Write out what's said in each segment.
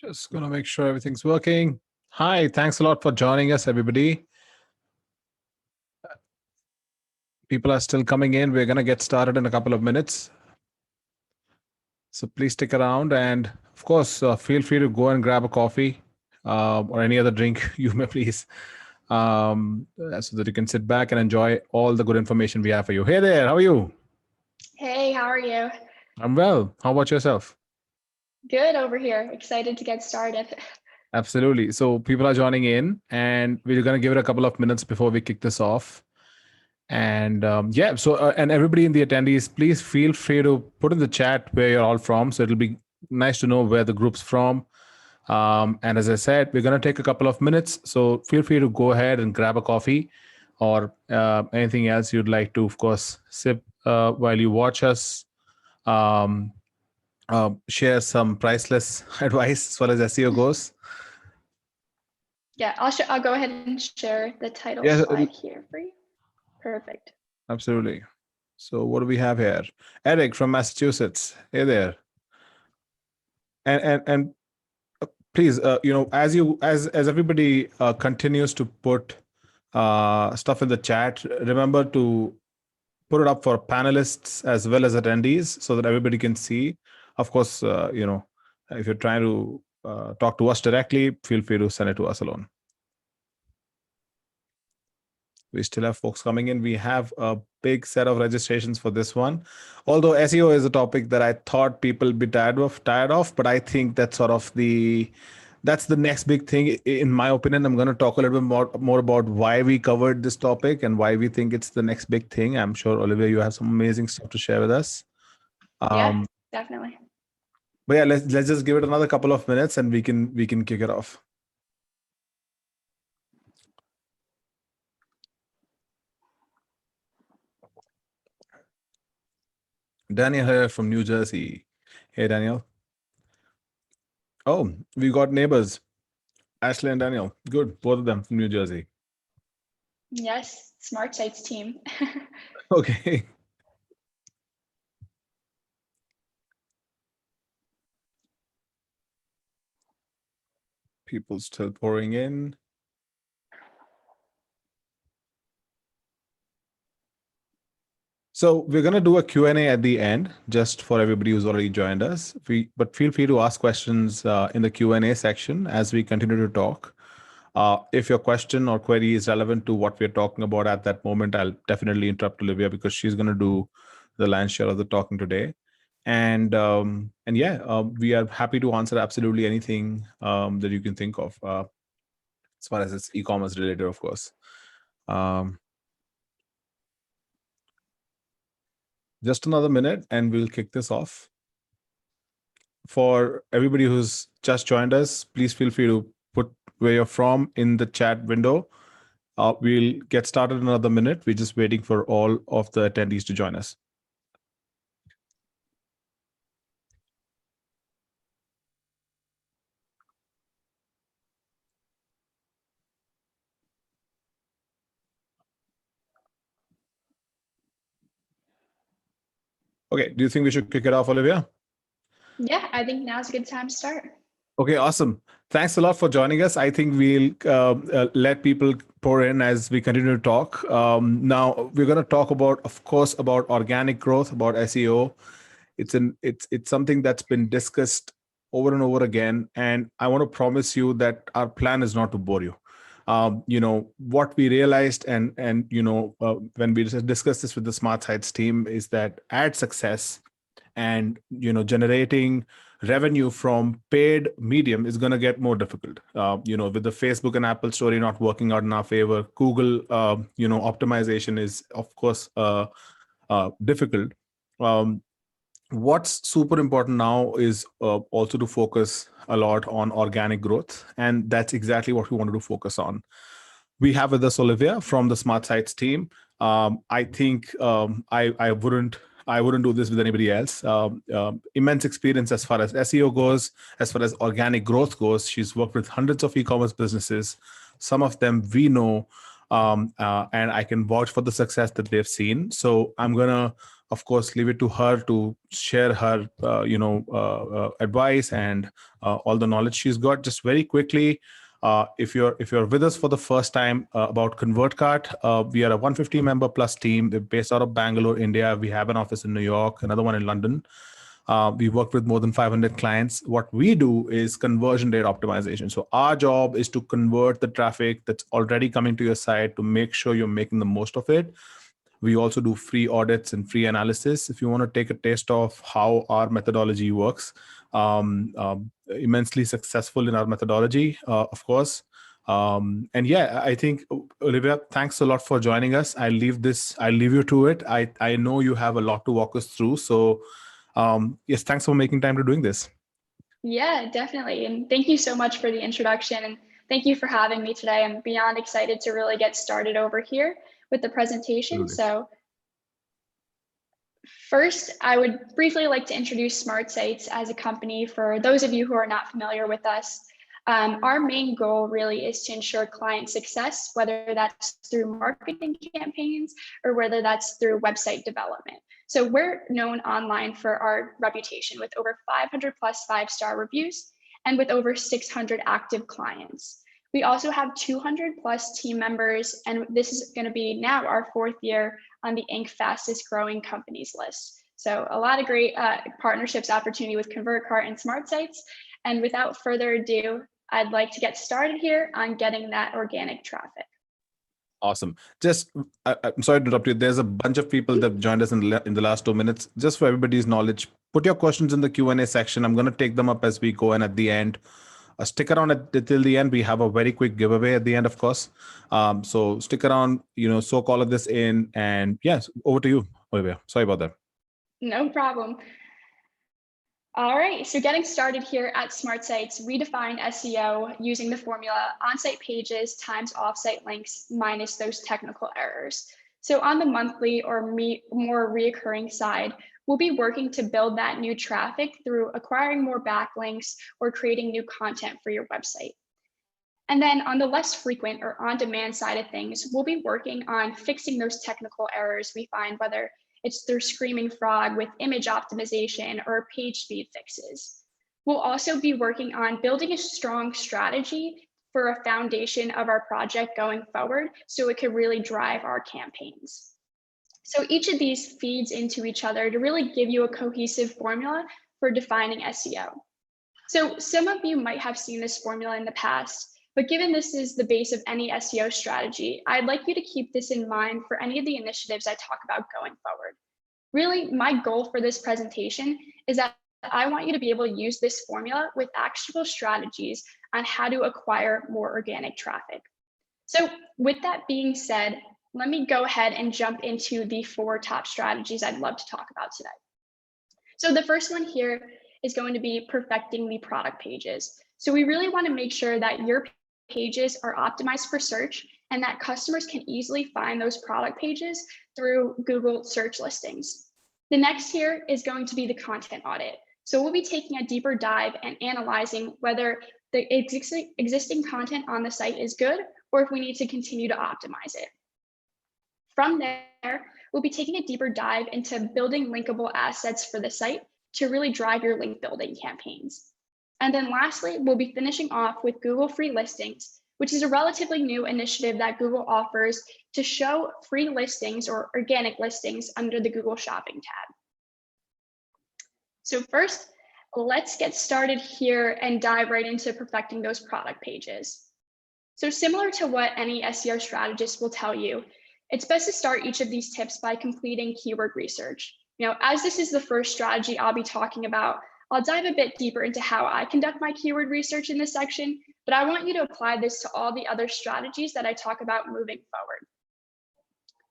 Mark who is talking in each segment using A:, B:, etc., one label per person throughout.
A: Just going to make sure everything's working. Hi, thanks a lot for joining us, everybody. People are still coming in. We're going to get started in a couple of minutes. So please stick around. And of course, feel free to go and grab a coffee or any other drink you may please, so that you can sit back and enjoy all the good information we have for you. Hey there, how are you?
B: Hey, how are you?
A: I'm well. How about yourself?
B: Good over here. Excited to get started.
A: Absolutely. So people are joining in, and we're going to give it a couple of minutes before we kick this off. And and everybody in the attendees, please feel free to put in the chat where you're all from. So it'll be nice to know where the group's from. And as I said, we're going to take a couple of minutes. So feel free to go ahead and grab a coffee or anything else you'd like to, of course, sip while you watch us. Share some priceless advice as far as SEO goes.
B: Yeah, I'll go ahead and share the title slide here for you. Perfect.
A: Absolutely. So what do we have here? Eric from Massachusetts. Hey there. And please, as everybody continues to put stuff in the chat, remember to put it up for panelists as well as attendees so that everybody can see. Of course, if you're trying to talk to us directly, feel free to send it to us alone. We still have folks coming in. We have a big set of registrations for this one. Although SEO is a topic that I thought people would be tired of, but I think that's that's the next big thing. In my opinion, I'm going to talk a little bit more about why we covered this topic and why we think it's the next big thing. I'm sure, Olivia, you have some amazing stuff to share with us.
B: Yeah, definitely.
A: But yeah, let's just give it another couple of minutes and we can kick it off. Daniel here from New Jersey. Hey, Daniel. Oh, we got neighbors, Ashley and Daniel. Good, both of them from New Jersey.
B: Yes, Smart Sites team.
A: Okay. People still pouring in. So we're going to do a Q&A at the end, just for everybody who's already joined us. But feel free to ask questions in the Q&A section as we continue to talk. If your question or query is relevant to what we're talking about at that moment, I'll definitely interrupt Olivia because she's going to do the lion's share of the talking today. And we are happy to answer absolutely anything that you can think of, as far as it's e-commerce related, of course. Just another minute and we'll kick this off. For everybody who's just joined us, please feel free to put where you're from in the chat window. We'll get started in another minute. We're just waiting for all of the attendees to join us. Okay, do you think we should kick it off, Olivia?
B: Yeah, I think now's a good time to start.
A: Okay, awesome. Thanks a lot for joining us. I think we'll let people pour in as we continue to talk. Now, we're going to talk about, of course, about organic growth, about SEO. It's something that's been discussed over and over again, and I want to promise you that our plan is not to bore you. What we realized and when we discussed this with the Smart Sites team is that ad success and generating revenue from paid medium is going to get more difficult. With the Facebook and Apple story not working out in our favor, Google optimization is of course difficult. What's super important now is also to focus a lot on organic growth, and that's exactly what we wanted to focus on. We have with us Olivia from the Smart Sites team. I think I wouldn't do this with anybody else. Immense experience as far as SEO goes, as far as organic growth goes. She's worked with hundreds of e-commerce businesses. Some of them we know, and I can vouch for the success that they've seen. So I'm gonna of course, leave it to her to share her, advice and all the knowledge she's got. Just very quickly, if you're with us for the first time about ConvertCart, we are a 150 member plus team. They're based out of Bangalore, India. We have an office in New York, another one in London. We work with more than 500 clients. What we do is conversion rate optimization. So our job is to convert the traffic that's already coming to your site to make sure you're making the most of it. We also do free audits and free analysis. If you want to take a taste of how our methodology works, immensely successful in our methodology, of course. And yeah, I think, Olivia, thanks a lot for joining us. I'll leave you to it. I know you have a lot to walk us through. So yes, thanks for making time to doing this.
B: Yeah, definitely. And thank you so much for the introduction. And thank you for having me today. I'm beyond excited to really get started over here with the presentation.
A: Absolutely.
B: So first, I would briefly like to introduce Smart Sites as a company for those of you who are not familiar with us. Our main goal really is to ensure client success, whether that's through marketing campaigns or whether that's through website development. So we're known online for our reputation with over 500 plus 5-star reviews and with over 600 active clients. We also have 200 plus team members, and this is going to be now our 4th year on the Inc. fastest growing companies list. So a lot of great partnerships opportunity with ConvertCart and Smart Sites. And without further ado, I'd like to get started here on getting that organic traffic.
A: Awesome. Just, I'm sorry to interrupt you. There's a bunch of people that joined us in the last 2 minutes. Just for everybody's knowledge, put your questions in the Q&A section. I'm going to take them up as we go, and at the end, stick around till the end. We have a very quick giveaway at the end, of course. So stick around, soak all of this in, and yes, over to you, Olivia. Sorry about that.
B: No problem. All right, so getting started here at Smart Sites, we define SEO using the formula on-site pages times off-site links minus those technical errors. So on the monthly or more reoccurring side, we'll be working to build that new traffic through acquiring more backlinks or creating new content for your website. And then on the less frequent or on-demand side of things, we'll be working on fixing those technical errors we find, whether it's through screaming frog with image optimization or page speed fixes. We'll also be working on building a strong strategy for a foundation of our project going forward so it could really drive our campaigns. So each of these feeds into each other to really give you a cohesive formula for defining SEO. So some of you might have seen this formula in the past, but given this is the base of any SEO strategy, I'd like you to keep this in mind for any of the initiatives I talk about going forward. Really, my goal for this presentation is that I want you to be able to use this formula with actionable strategies on how to acquire more organic traffic. So with that being said, let me go ahead and jump into the 4 top strategies I'd love to talk about today. So the first one here is going to be perfecting the product pages. So we really want to make sure that your pages are optimized for search and that customers can easily find those product pages through Google search listings. The next here is going to be the content audit. So we'll be taking a deeper dive and analyzing whether the existing content on the site is good or if we need to continue to optimize it. From there, we'll be taking a deeper dive into building linkable assets for the site to really drive your link building campaigns. And then lastly, we'll be finishing off with Google free listings, which is a relatively new initiative that Google offers to show free listings or organic listings under the Google Shopping tab. So first, let's get started here and dive right into perfecting those product pages. So similar to what any SEO strategist will tell you, it's best to start each of these tips by completing keyword research. As this is the first strategy I'll be talking about, I'll dive a bit deeper into how I conduct my keyword research in this section, but I want you to apply this to all the other strategies that I talk about moving forward.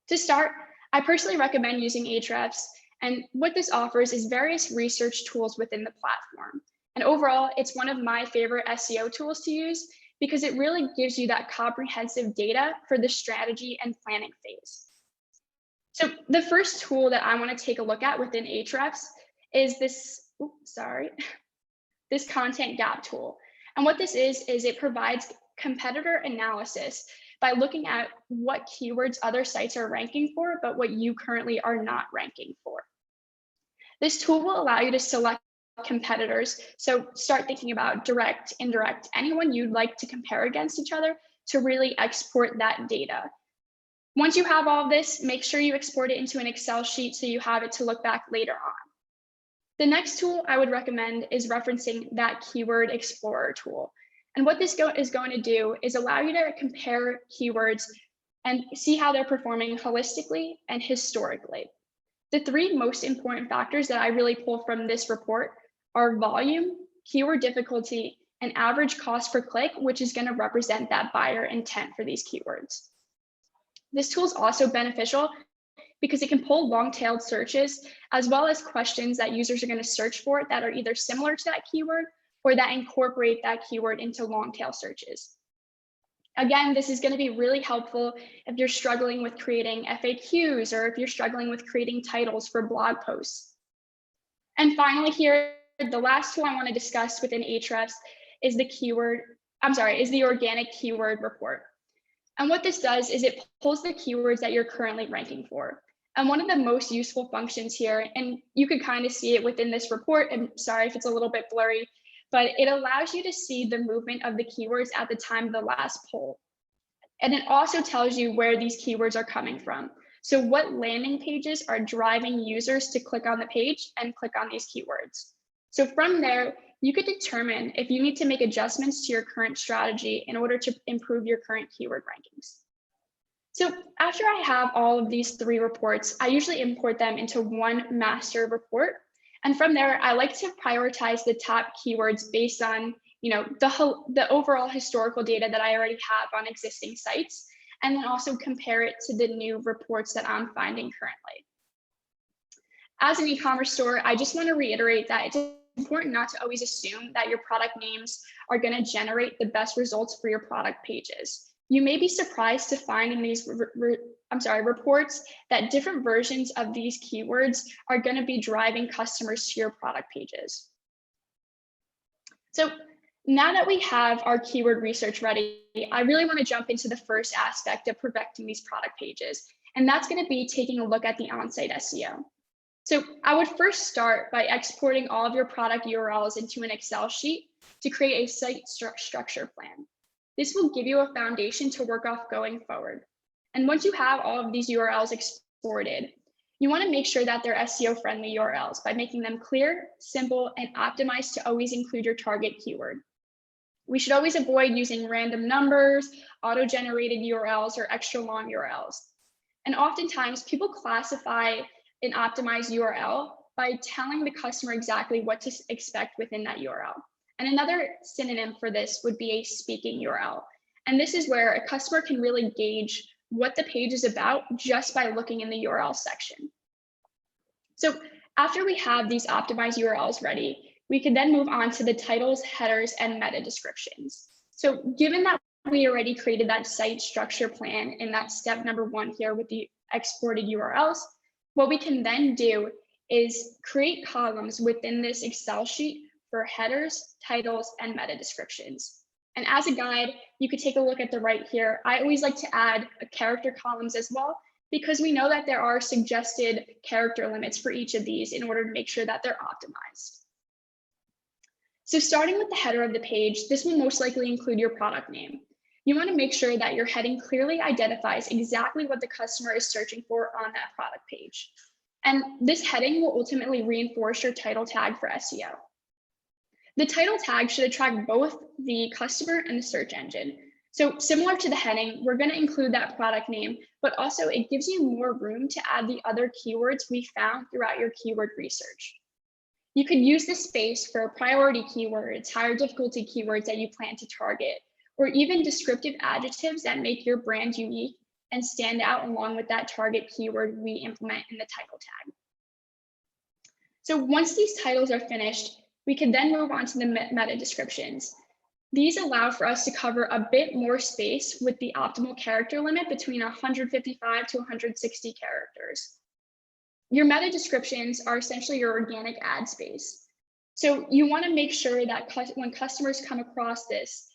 B: To start, I personally recommend using Ahrefs, and what this offers is various research tools within the platform. And overall, it's one of my favorite SEO tools to use because it really gives you that comprehensive data for the strategy and planning phase. So the first tool that I want to take a look at within Ahrefs is this content gap tool. And what this is it provides competitor analysis by looking at what keywords other sites are ranking for, but what you currently are not ranking for. This tool will allow you to select competitors. So start thinking about direct, indirect, anyone you'd like to compare against each other to really export that data. Once you have all of this, make sure you export it into an Excel sheet so you have it to look back later on. The next tool I would recommend is referencing that Keyword Explorer tool. And what this is going to do is allow you to compare keywords and see how they're performing holistically and historically. The three most important factors that I really pull from this report are volume, keyword difficulty, and average cost per click, which is going to represent that buyer intent for these keywords. This tool is also beneficial because it can pull long-tailed searches as well as questions that users are going to search for that are either similar to that keyword or that incorporate that keyword into long-tail searches. Again, this is going to be really helpful if you're struggling with creating FAQs or if you're struggling with creating titles for blog posts. And finally here, the last tool I want to discuss within Ahrefs is the organic keyword report. And what this does is it pulls the keywords that you're currently ranking for. And one of the most useful functions here, and you can kind of see it within this report, and sorry if it's a little bit blurry, but it allows you to see the movement of the keywords at the time of the last poll. And it also tells you where these keywords are coming from. So what landing pages are driving users to click on the page and click on these keywords. So from there, you could determine if you need to make adjustments to your current strategy in order to improve your current keyword rankings. So after I have all of these three reports, I usually import them into one master report. And from there, I like to prioritize the top keywords based on the overall historical data that I already have on existing sites, and then also compare it to the new reports that I'm finding currently. As an e-commerce store, I just want to reiterate that it's important not to always assume that your product names are going to generate the best results for your product pages. You may be surprised to find in these reports that different versions of these keywords are going to be driving customers to your product pages. So now that we have our keyword research ready, I really want to jump into the first aspect of perfecting these product pages, and that's going to be taking a look at the on-site SEO. So I would first start by exporting all of your product URLs into an Excel sheet to create a site structure plan. This will give you a foundation to work off going forward. And once you have all of these URLs exported, you want to make sure that they're SEO-friendly URLs by making them clear, simple, and optimized to always include your target keyword. We should always avoid using random numbers, auto-generated URLs, or extra long URLs. And oftentimes, people classify an optimized URL by telling the customer exactly what to expect within that URL. And another synonym for this would be a speaking URL. And this is where a customer can really gauge what the page is about just by looking in the URL section. So after we have these optimized URLs ready, we can then move on to the titles, headers, and meta descriptions. So given that we already created that site structure plan in that step number 1 here with the exported URLs, what we can then do is create columns within this Excel sheet for headers, titles, and meta descriptions. And as a guide, you could take a look at the right here. I always like to add character columns as well, because we know that there are suggested character limits for each of these in order to make sure that they're optimized. So starting with the header of the page, this will most likely include your product name. You want to make sure that your heading clearly identifies exactly what the customer is searching for on that product page. And this heading will ultimately reinforce your title tag for SEO. The title tag should attract both the customer and the search engine. So similar to the heading, we're going to include that product name, but also it gives you more room to add the other keywords we found throughout your keyword research. You could use this space for priority keywords, higher difficulty keywords that you plan to target, or even descriptive adjectives that make your brand unique and stand out along with that target keyword we implement in the title tag. So once these titles are finished, we can then move on to the meta descriptions. These allow for us to cover a bit more space with the optimal character limit between 155 to 160 characters. Your meta descriptions are essentially your organic ad space. So you want to make sure that when customers come across this,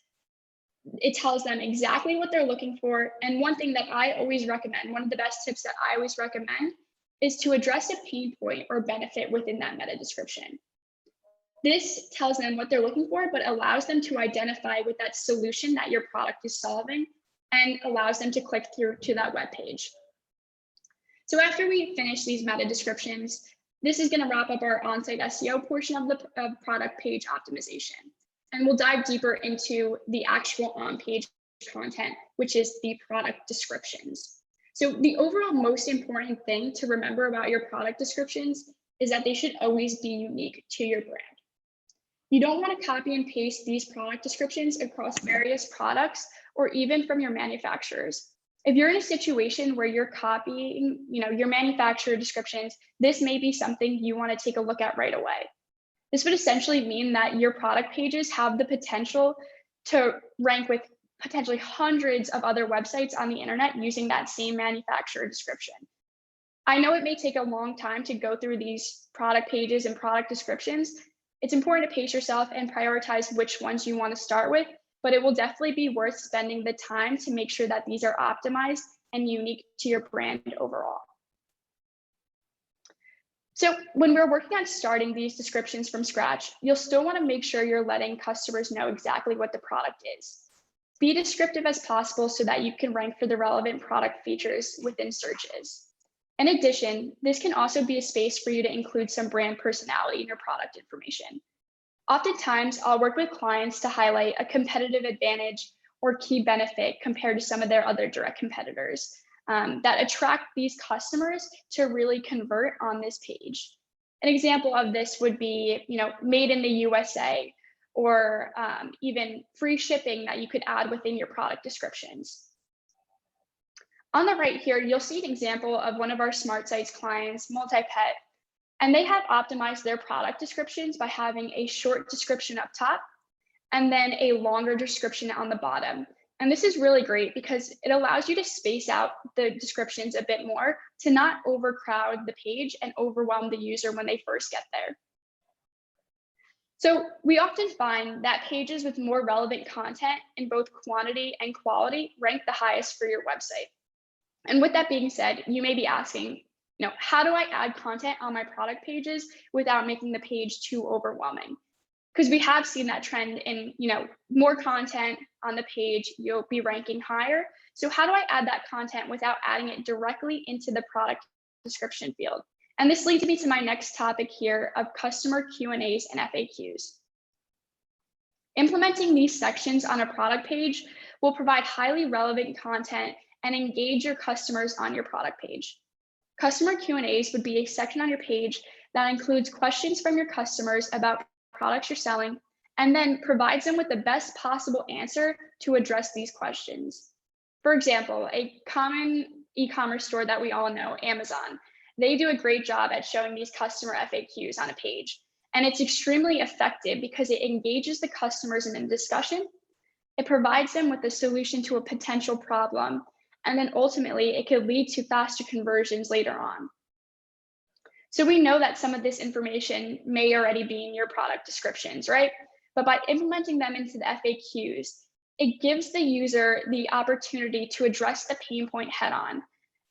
B: it tells them exactly what they're looking for. And one thing that I always recommend, one of the best tips that I always recommend, is to address a pain point or benefit within that meta description. This tells them what they're looking for, but allows them to identify with that solution that your product is solving and allows them to click through to that web page. So after we finish these meta descriptions, this is going to wrap up our on-site SEO portion of the product page optimization. And we'll dive deeper into the actual on-page content, which is the product descriptions. So the overall most important thing to remember about your product descriptions is that they should always be unique to your brand. You don't want to copy and paste these product descriptions across various products or even from your manufacturers. If you're in a situation where you're copying, your manufacturer descriptions, this may be something you want to take a look at right away. This would essentially mean that your product pages have the potential to rank with potentially hundreds of other websites on the internet using that same manufacturer description. I know it may take a long time to go through these product pages and product descriptions. It's important to pace yourself and prioritize which ones you want to start with, but it will definitely be worth spending the time to make sure that these are optimized and unique to your brand overall. So when we're working on starting these descriptions from scratch, you'll still want to make sure you're letting customers know exactly what the product is. Be descriptive as possible so that you can rank for the relevant product features within searches. In addition, this can also be a space for you to include some brand personality in your product information. Oftentimes, I'll work with clients to highlight a competitive advantage or key benefit compared to some of their other direct competitors that attract these customers to really convert on this page. An example of this would be, made in the USA, or even free shipping that you could add within your product descriptions. On the right here, you'll see an example of one of our Smart Sites clients, Multi-Pet, and they have optimized their product descriptions by having a short description up top and then a longer description on the bottom. And this is really great because it allows you to space out the descriptions a bit more to not overcrowd the page and overwhelm the user when they first get there. So we often find that pages with more relevant content in both quantity and quality rank the highest for your website. And with that being said, you may be asking, how do I add content on my product pages without making the page too overwhelming? Because we have seen that trend in, more content on the page, you'll be ranking higher. So how do I add that content without adding it directly into the product description field? And this leads me to my next topic here of customer Q&As and FAQs. Implementing these sections on a product page will provide highly relevant content and engage your customers on your product page. Customer Q&As would be a section on your page that includes questions from your customers about products you're selling, and then provides them with the best possible answer to address these questions. For example, a common e-commerce store that we all know, Amazon, they do a great job at showing these customer FAQs on a page. And it's extremely effective because it engages the customers in a discussion. It provides them with a solution to a potential problem. And then ultimately, it could lead to faster conversions later on. So we know that some of this information may already be in your product descriptions, right? But by implementing them into the FAQs, it gives the user the opportunity to address the pain point head on,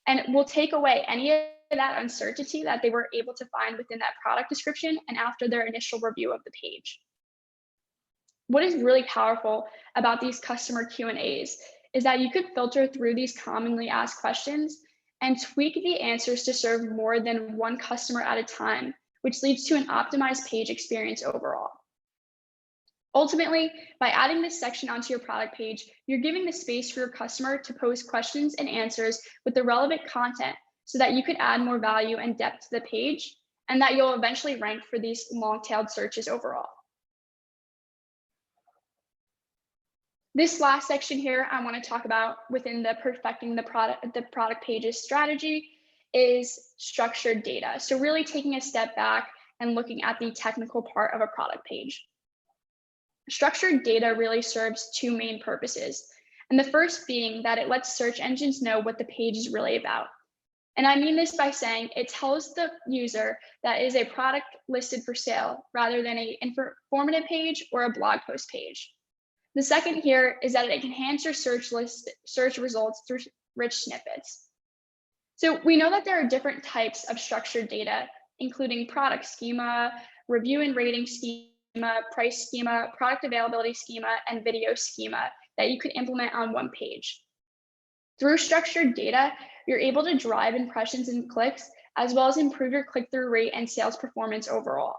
B: and it will take away any of that uncertainty that they were able to find within that product description and after their initial review of the page. What is really powerful about these customer Q&As is that you could filter through these commonly asked questions and tweak the answers to serve more than one customer at a time, which leads to an optimized page experience overall. Ultimately, by adding this section onto your product page, you're giving the space for your customer to pose questions and answers with the relevant content so that you could add more value and depth to the page, and that you'll eventually rank for these long-tailed searches overall. This last section here I want to talk about within the perfecting the product pages strategy is structured data. So really taking a step back and looking at the technical part of a product page. Structured data really serves two main purposes. And the first being that it lets search engines know what the page is really about. And I mean this by saying it tells the user that it is a product listed for sale rather than an informative page or a blog post page. The second here is that it can enhance your search results through rich snippets. So we know that there are different types of structured data, including product schema, review and rating schema, price schema, product availability schema, and video schema that you could implement on one page. Through structured data, you're able to drive impressions and clicks, as well as improve your click-through rate and sales performance overall.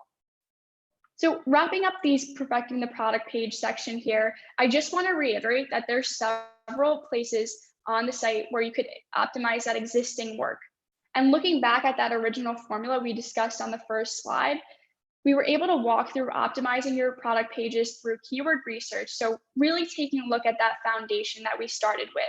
B: So wrapping up these perfecting the product page section here, I just want to reiterate that there's several places on the site where you could optimize that existing work. And looking back at that original formula we discussed on the first slide, we were able to walk through optimizing your product pages through keyword research. So really taking a look at that foundation that we started with.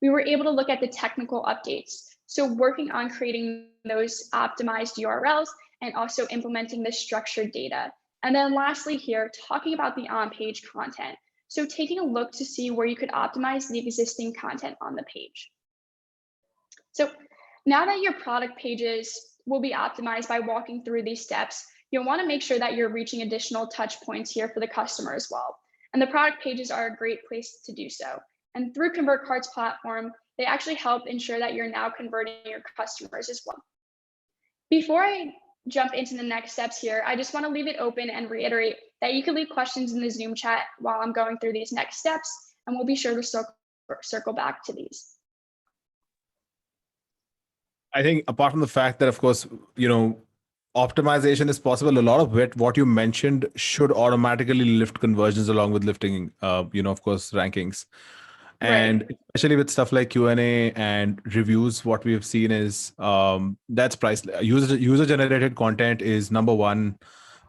B: We were able to look at the technical updates. So working on creating those optimized URLs and also implementing the structured data. And then lastly here, talking about the on-page content. So taking a look to see where you could optimize the existing content on the page. So now that your product pages will be optimized by walking through these steps, you'll want to make sure that you're reaching additional touch points here for the customer as well. And the product pages are a great place to do so. And through ConvertCart's platform, they actually help ensure that you're now converting your customers as well. Before I jump into the next steps here, I just want to leave it open and reiterate that you can leave questions in the Zoom chat while I'm going through these next steps, and we'll be sure to circle back to these.
A: I think apart from the fact that, of course, optimization is possible, a lot of what you mentioned should automatically lift conversions along with lifting, of course, rankings. And
B: Right.
A: especially with stuff like Q&A and reviews, what we have seen is that's priceless. User generated content is number one.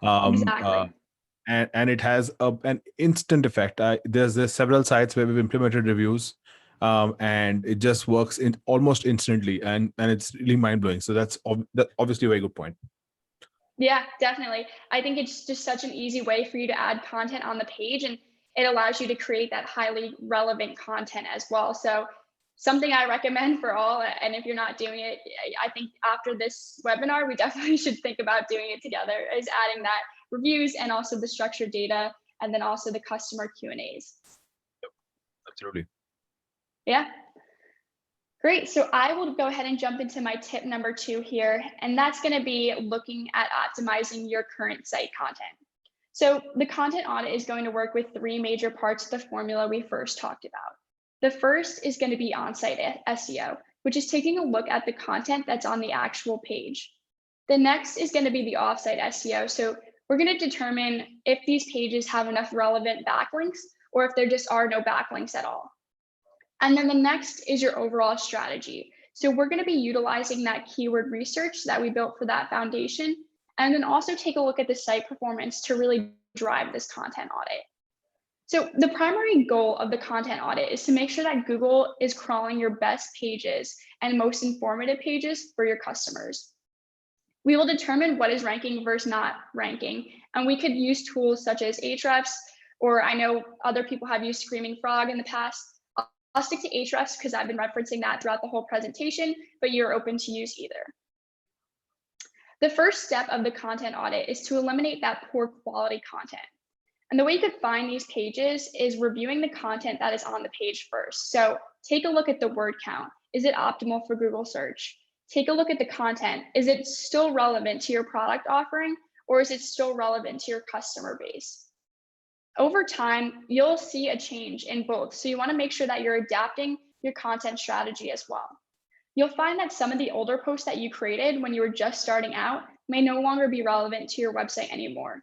A: Um, uh,
B: Exactly.
A: and it has an instant effect. There's several sites where we've implemented reviews, and it just works in almost instantly, and it's really mind blowing. So that's obviously a very good point.
B: Yeah, definitely. I think it's just such an easy way for you to add content on the page, and it allows you to create that highly relevant content as well. So something I recommend for all, and if you're not doing it, I think after this webinar, we definitely should think about doing it together, is adding that reviews and also the structured data, and then also the customer Q&As.
A: Absolutely.
B: Yeah. Great. So I will go ahead and jump into my tip number 2 here, and that's going to be looking at optimizing your current site content. So the content audit is going to work with 3 major parts of the formula we first talked about. The first is going to be on-site SEO, which is taking a look at the content that's on the actual page. The next is going to be the off-site SEO. So we're going to determine if these pages have enough relevant backlinks or if there just are no backlinks at all. And then the next is your overall strategy. So we're going to be utilizing that keyword research that we built for that foundation, and then also take a look at the site performance to really drive this content audit. So the primary goal of the content audit is to make sure that Google is crawling your best pages and most informative pages for your customers. We will determine what is ranking versus not ranking, and we could use tools such as Ahrefs, or I know other people have used Screaming Frog in the past. I'll stick to Ahrefs because I've been referencing that throughout the whole presentation, but you're open to use either. The first step of the content audit is to eliminate that poor quality content. And the way you could find these pages is reviewing the content that is on the page first. So take a look at the word count. Is it optimal for Google search? Take a look at the content. Is it still relevant to your product offering, or is it still relevant to your customer base? Over time, you'll see a change in both. So you want to make sure that you're adapting your content strategy as well. You'll find that some of the older posts that you created when you were just starting out may no longer be relevant to your website anymore.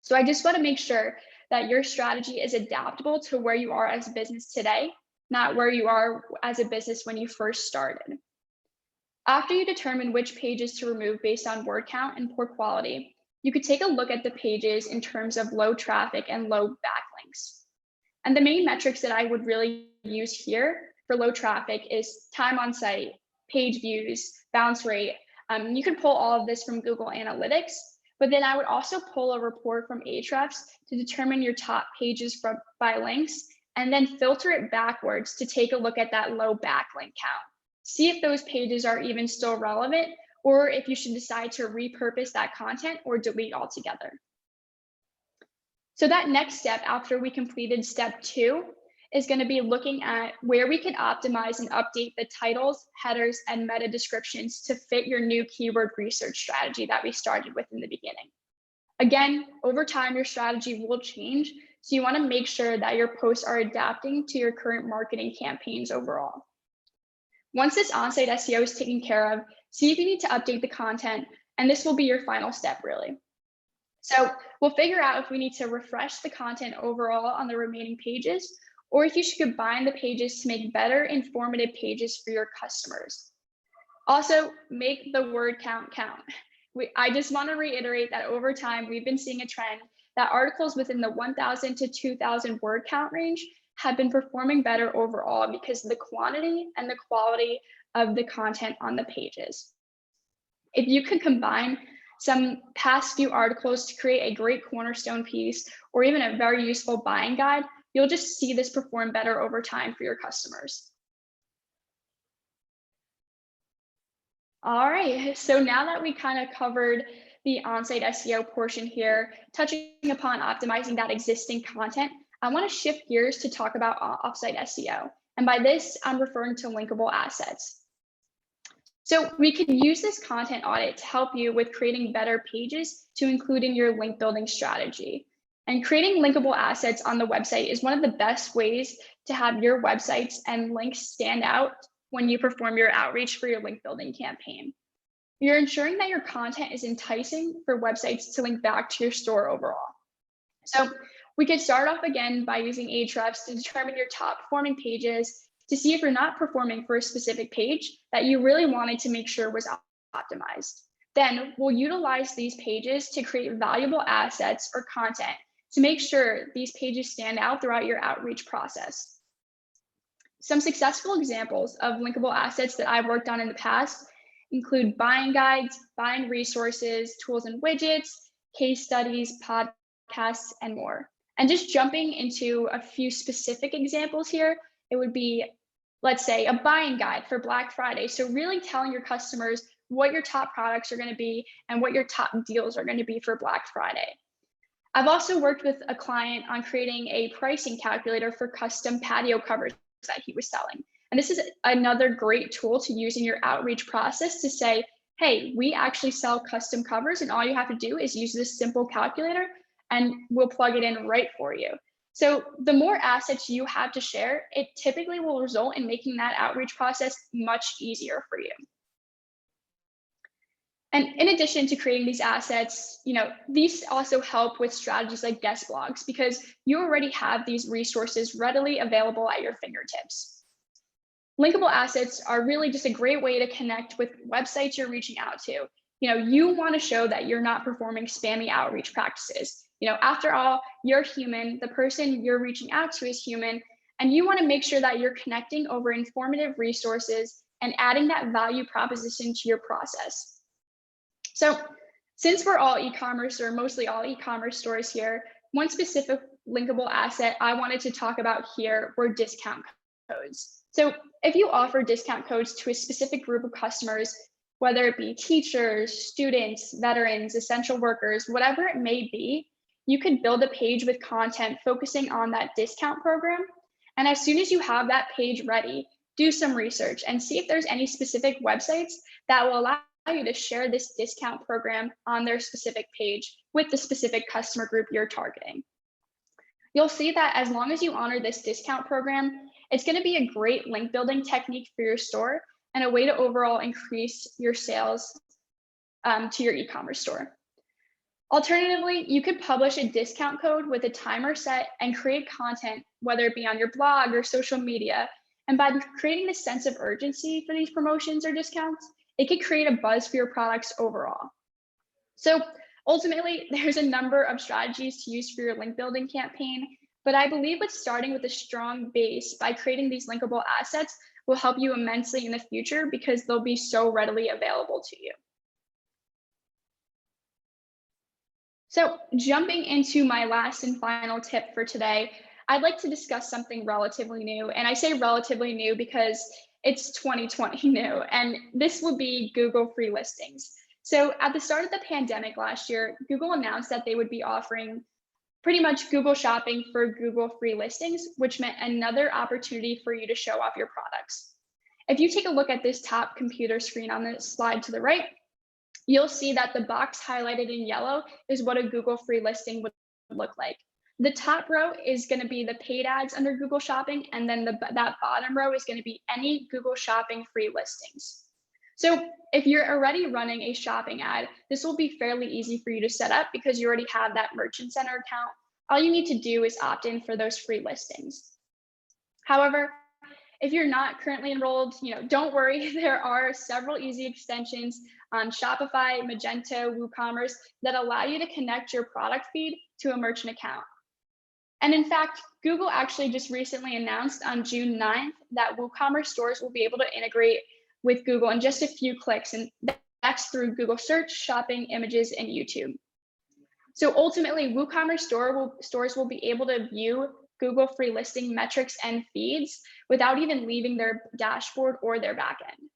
B: So I just want to make sure that your strategy is adaptable to where you are as a business today, not where you are as a business when you first started. After you determine which pages to remove based on word count and poor quality, you could take a look at the pages in terms of low traffic and low backlinks. And the main metrics that I would really use here for low traffic is time on site, page views, bounce rate. You can pull all of this from Google Analytics, but then I would also pull a report from Ahrefs to determine your top pages by links, and then filter it backwards to take a look at that low backlink count. See if those pages are even still relevant, or if you should decide to repurpose that content or delete altogether. So that next step after we completed step 2 is going to be looking at where we can optimize and update the titles, headers, and meta descriptions to fit your new keyword research strategy that we started with in the beginning. Again, over time, your strategy will change, so you want to make sure that your posts are adapting to your current marketing campaigns overall. Once this on-site SEO is taken care of, see if you need to update the content, and this will be your final step, really. So we'll figure out if we need to refresh the content overall on the remaining pages, or if you should combine the pages to make better informative pages for your customers. Also, make the word count count. I just want to reiterate that over time, we've been seeing a trend that articles within the 1,000 to 2,000 word count range have been performing better overall because of the quantity and the quality of the content on the pages. If you could combine some past few articles to create a great cornerstone piece or even a very useful buying guide, you'll just see this perform better over time for your customers. All right, so now that we kind of covered the on-site SEO portion here, touching upon optimizing that existing content, I want to shift gears to talk about off-site SEO. And by this, I'm referring to linkable assets. So we can use this content audit to help you with creating better pages to include in your link building strategy. And creating linkable assets on the website is one of the best ways to have your websites and links stand out when you perform your outreach for your link building campaign. You're ensuring that your content is enticing for websites to link back to your store overall. So we could start off again by using Ahrefs to determine your top performing pages to see if you're not performing for a specific page that you really wanted to make sure was optimized. Then we'll utilize these pages to create valuable assets or content to make sure these pages stand out throughout your outreach process. Some successful examples of linkable assets that I've worked on in the past include buying guides, buying resources, tools and widgets, case studies, podcasts, and more. And just jumping into a few specific examples here, it would be, let's say, a buying guide for Black Friday. So really telling your customers what your top products are going to be and what your top deals are going to be for Black Friday. I've also worked with a client on creating a pricing calculator for custom patio covers that he was selling. And this is another great tool to use in your outreach process to say, hey, we actually sell custom covers and all you have to do is use this simple calculator and we'll plug it in right for you. So the more assets you have to share, it typically will result in making that outreach process much easier for you. And in addition to creating these assets, these also help with strategies like guest blogs because you already have these resources readily available at your fingertips. Linkable assets are really just a great way to connect with websites you're reaching out to. You want to show that you're not performing spammy outreach practices. After all, you're human, the person you're reaching out to is human, and you want to make sure that you're connecting over informative resources and adding that value proposition to your process. So since we're all e-commerce or mostly all e-commerce stores here, one specific linkable asset I wanted to talk about here were discount codes. So if you offer discount codes to a specific group of customers, whether it be teachers, students, veterans, essential workers, whatever it may be, you could build a page with content focusing on that discount program. And as soon as you have that page ready, do some research and see if there's any specific websites that will allow you to share this discount program on their specific page with the specific customer group you're targeting. You'll see that as long as you honor this discount program, it's going to be a great link building technique for your store and a way to overall increase your sales to your e-commerce store. Alternatively, you could publish a discount code with a timer set and create content, whether it be on your blog or social media. And by creating this sense of urgency for these promotions or discounts, it could create a buzz for your products overall. So ultimately, there's a number of strategies to use for your link building campaign, but I believe with starting with a strong base by creating these linkable assets will help you immensely in the future because they'll be so readily available to you. So jumping into my last and final tip for today, I'd like to discuss something relatively new. And I say relatively new because it's 2020 new, and this will be Google free listings. So at the start of the pandemic last year, Google announced that they would be offering pretty much Google Shopping for Google free listings, which meant another opportunity for you to show off your products. If you take a look at this top computer screen on the slide to the right, you'll see that the box highlighted in yellow is what a Google free listing would look like. The top row is going to be the paid ads under Google Shopping, and then that bottom row is going to be any Google Shopping free listings. So if you're already running a shopping ad, this will be fairly easy for you to set up because you already have that Merchant Center account. All you need to do is opt in for those free listings. However, if you're not currently enrolled, don't worry. There are several easy extensions on Shopify, Magento, WooCommerce that allow you to connect your product feed to a merchant account. And in fact, Google actually just recently announced on June 9th that WooCommerce stores will be able to integrate with Google in just a few clicks, and that's through Google Search, Shopping, Images, and YouTube. So ultimately, WooCommerce stores will be able to view Google free listing metrics and feeds without even leaving their dashboard or their backend.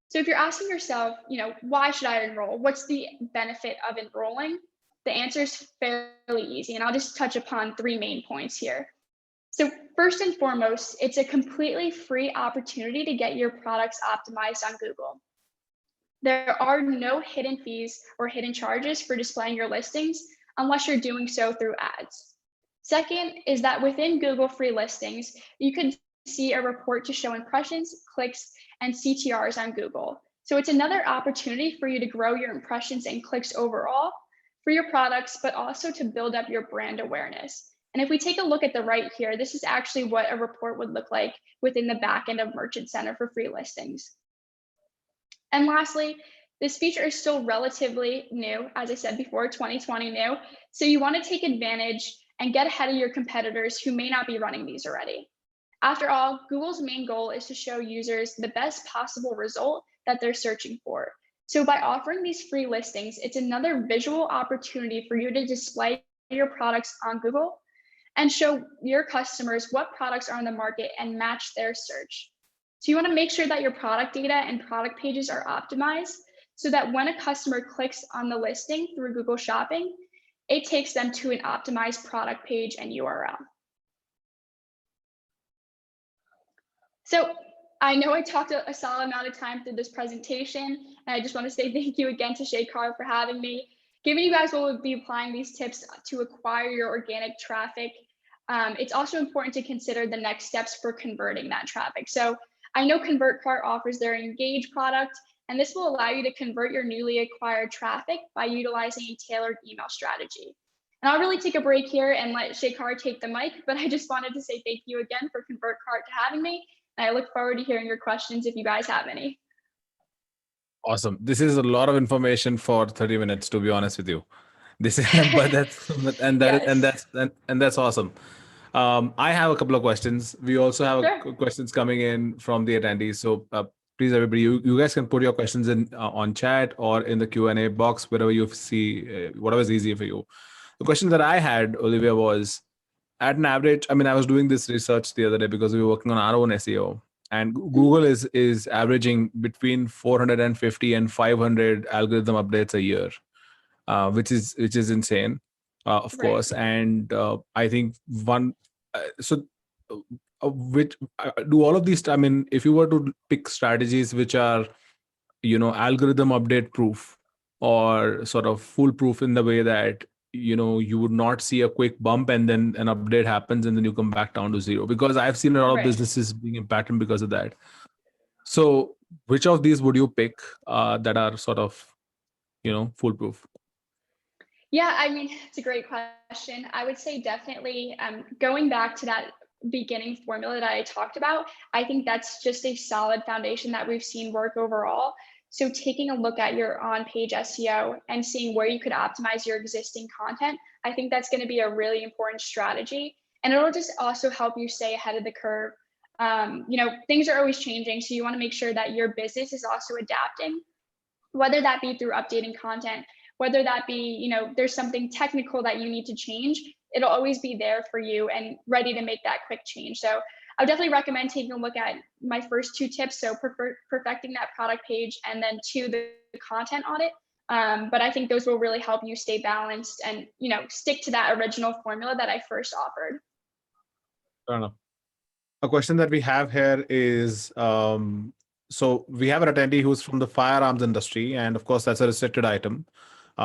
B: So if you're asking yourself, why should I enroll? What's the benefit of enrolling? The answer is fairly easy, and I'll just touch upon 3 main points here. So first and foremost, it's a completely free opportunity to get your products optimized on Google. There are no hidden fees or hidden charges for displaying your listings unless you're doing so through ads. Second is that within Google free listings, you can see a report to show impressions, clicks, and CTRs on Google. So it's another opportunity for you to grow your impressions and clicks overall for your products, but also to build up your brand awareness. And if we take a look at the right here, this is actually what a report would look like within the backend of Merchant Center for free listings. And lastly, this feature is still relatively new, as I said before, 2020 new. So you want to take advantage and get ahead of your competitors who may not be running these already. After all, Google's main goal is to show users the best possible result that they're searching for. So by offering these free listings, it's another visual opportunity for you to display your products on Google and show your customers what products are on the market and match their search. So you want to make sure that your product data and product pages are optimized so that when a customer clicks on the listing through Google Shopping, it takes them to an optimized product page and URL. So I know I talked a solid amount of time through this presentation, and I just want to say thank you again to Shekhar for having me. Given you guys will be applying these tips to acquire your organic traffic, it's also important to consider the next steps for converting that traffic. So I know ConvertCart offers their Engage product, and this will allow you to convert your newly acquired traffic by utilizing a tailored email strategy. And I'll really take a break here and let Shekhar take the mic, but I just wanted to say thank you again for ConvertCart to having me. And I look forward to hearing your questions if you guys have any.
A: Awesome. This is a lot of information for 30 minutes, to be honest with you. This is, but
B: Yes.
A: that's awesome. I have a couple of questions. We also have
B: Sure.
A: questions coming in from the attendees. So please, everybody, you guys can put your questions in on chat or in the Q&A box, wherever you see, whatever is easy for you. The question that I had, Olivia, was at an average. I mean, I was doing this research the other day because we were working on our own SEO, and Google is averaging between 450 and 500 algorithm updates a year, which is insane, of
B: Right.
A: course. And I think one, so which do all of these. I mean, if you were to pick strategies which are, algorithm update proof or sort of foolproof in the way that you would not see a quick bump and then an update happens and then you come back down to zero, because I've seen a lot of
B: Right.
A: businesses being impacted because of that. So which of these would you pick that are sort of foolproof?
B: Yeah, I mean, it's a great question. I would say definitely going back to that beginning formula that I talked about, I think that's just a solid foundation that we've seen work overall. So taking a look at your on-page SEO and seeing where you could optimize your existing content, I think that's going to be a really important strategy. And it'll just also help you stay ahead of the curve. Things are always changing, so you want to make sure that your business is also adapting, whether that be through updating content, whether that be, there's something technical that you need to change, it'll always be there for you and ready to make that quick change. So I would definitely recommend taking a look at my first 2 tips. So perfecting that product page, and then 2, the content audit. But I think those will really help you stay balanced and, stick to that original formula that I first offered.
A: Fair enough. A question that we have here is so we have an attendee who's from the firearms industry, and of course, that's a restricted item.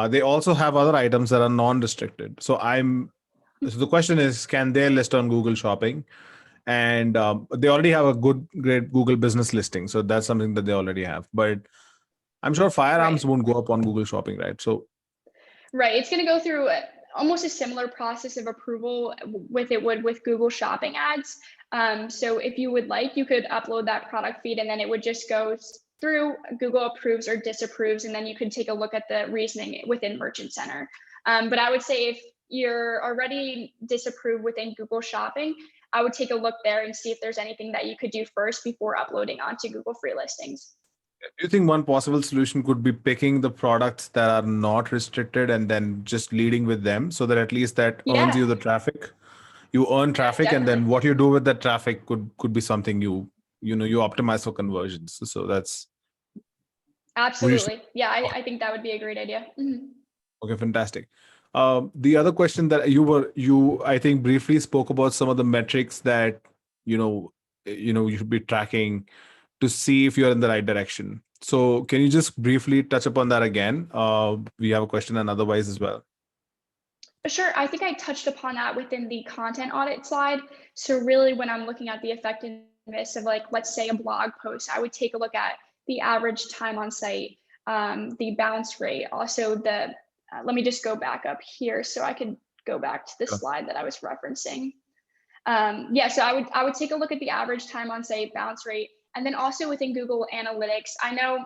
A: They also have other items that are non-restricted. So the question is, can they list on Google Shopping? And they already have a great Google business listing. So that's something that they already have. But I'm sure firearms
B: Right.
A: won't go up on Google Shopping, right? So
B: Right. It's going to go through almost a similar process of approval with it would with Google Shopping ads. So if you would like, you could upload that product feed and then it would just go through Google approves or disapproves. And then you could take a look at the reasoning within Merchant Center. But I would say if you're already disapproved within Google Shopping, I would take a look there and see if there's anything that you could do first before uploading onto Google Free Listings.
A: do you think one possible solution could be picking the products that are not restricted and then just leading with them so that at least that earns
B: Yeah,
A: you the traffic? You earn
B: yeah,
A: traffic, and then
B: definitely.
A: what you do with that traffic could be something you optimize for conversions. So that's would you say?
B: Absolutely. Yeah, I think that would be a great idea. Mhm.
A: Okay, fantastic. The other question that you I think briefly spoke about some of the metrics that you know you should be tracking to see if you're in the right direction. So can you just briefly touch upon that again? We have a question and otherwise as well.
B: Sure. I think I touched upon that within the content audit slide. So really when I'm looking at the effectiveness of like, let's say a blog post, I would take a look at the average time on site, the bounce rate, also let me just go back up here so I could go back to the
A: Sure.
B: slide that I was referencing. Yeah, so I would take a look at the average time on site, bounce rate, and then also within Google Analytics. I know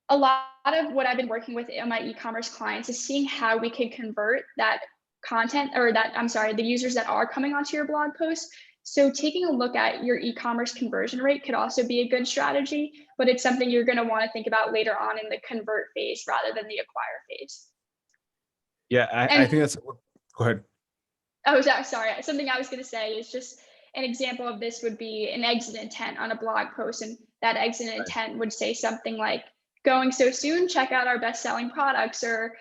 B: a lot of what I've been working with in my e-commerce clients is seeing how we can convert that content or that, I'm sorry, the users that are coming onto your blog post. So taking a look at your e-commerce conversion rate could also be a good strategy, but it's something you're going to want to think about later on in the convert phase rather than the acquire phase.
A: Yeah, I
B: And
A: think that's go ahead.
B: oh, sorry. Something I was going to say is just an example of this would be an exit intent on a blog post. And that exit
A: Right.
B: intent would say something like, going so soon, check out our best selling products, or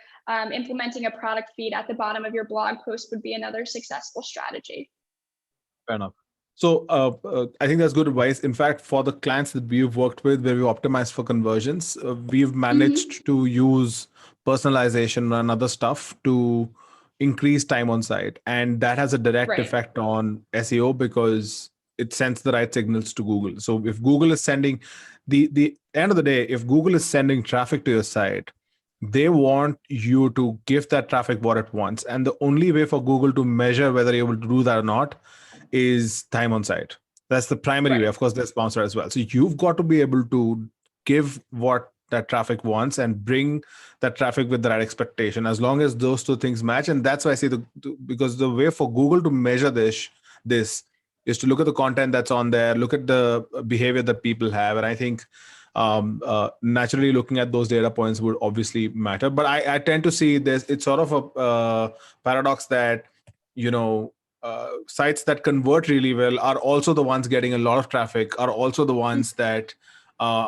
B: implementing a product feed at the bottom of your blog post would be another successful strategy.
A: Fair enough. So I think that's good advice. In fact, for the clients that we've worked with, where we optimize for conversions, we've
B: Mm-hmm.
A: managed to use personalization and other stuff to increase time on site, and that has a direct
B: Right.
A: effect on SEO because it sends the right signals to Google. So if Google is sending the end of the day, if Google is sending traffic to your site, they want you to give that traffic what it wants, and the only way for Google to measure whether you're able to do that or not is time on site. That's the primary way.
B: Right.
A: Of course, there's sponsor as well. So you've got to be able to give what that traffic wants and bring that traffic with the right expectation. As long as those two things match, and that's why I say because the way for Google to measure this is to look at the content that's on there, look at the behavior that people have, and I think naturally looking at those data points would obviously matter. But I tend to see this. It's sort of a paradox that you know sites that convert really well are also the ones getting a lot of traffic, are also the
B: Mm.
A: ones that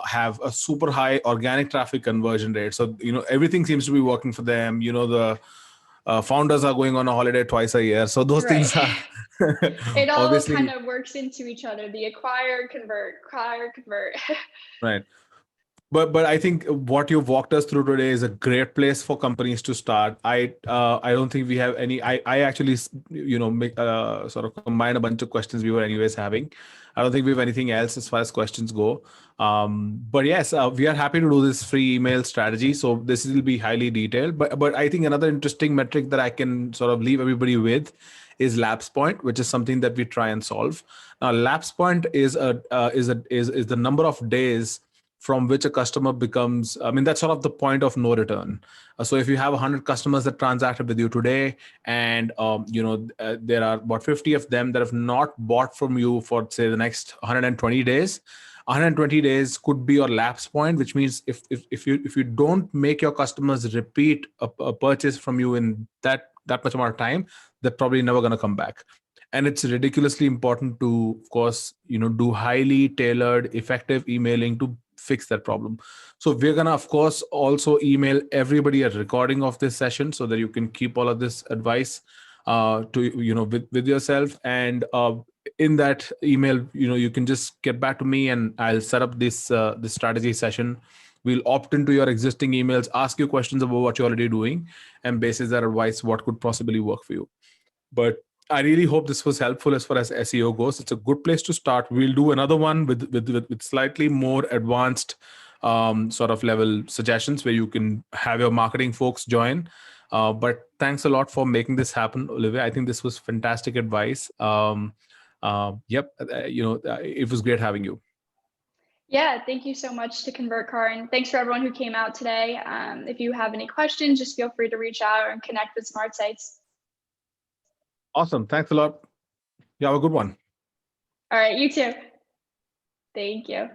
A: have a super high organic traffic conversion rate. So everything seems to be working for them. The founders are going on a holiday twice a year, so those
B: Right.
A: things are
B: It all kind
A: obviously
B: of works into each other. The acquire, convert.
A: right. But I think what you've walked us through today is a great place for companies to start. I don't think we have any. I actually make sort of combine a bunch of questions we were anyways having. I don't think we have anything else as far as questions go. But yes, we are happy to do this free email strategy. So this will be highly detailed. But I think another interesting metric that I can sort of leave everybody with is lapse point, which is something that we try and solve. Now, lapse point is the number of days from which a customer becomes, I mean, that's sort of the point of no return. So if you have 100 customers that transacted with you today, and there are about 50 of them that have not bought from you for say the next 120 days, 120 days could be your lapse point, which means if you don't make your customers repeat a purchase from you in that much amount of time, they're probably never going to come back. And it's ridiculously important to, of course, do highly tailored effective emailing to fix that problem. So we're gonna, of course, also email everybody a recording of this session so that you can keep all of this advice to with yourself. And in that email, you can just get back to me, and I'll set up this strategy session. We'll opt into your existing emails, ask you questions about what you're already doing, and basis that advice, what could possibly work for you. But I really hope this was helpful as far as SEO goes. It's a good place to start. We'll do another one with slightly more advanced sort of level suggestions where you can have your marketing folks join. But thanks a lot for making this happen, Olivia. I think this was fantastic advice. Yep, it was great having you.
B: Yeah, thank you so much to ConvertCar, and thanks for everyone who came out today. If you have any questions, just feel free to reach out and connect with Smart Sites.
A: Awesome. Thanks a lot. You have a good one.
B: All right, you too. Thank you.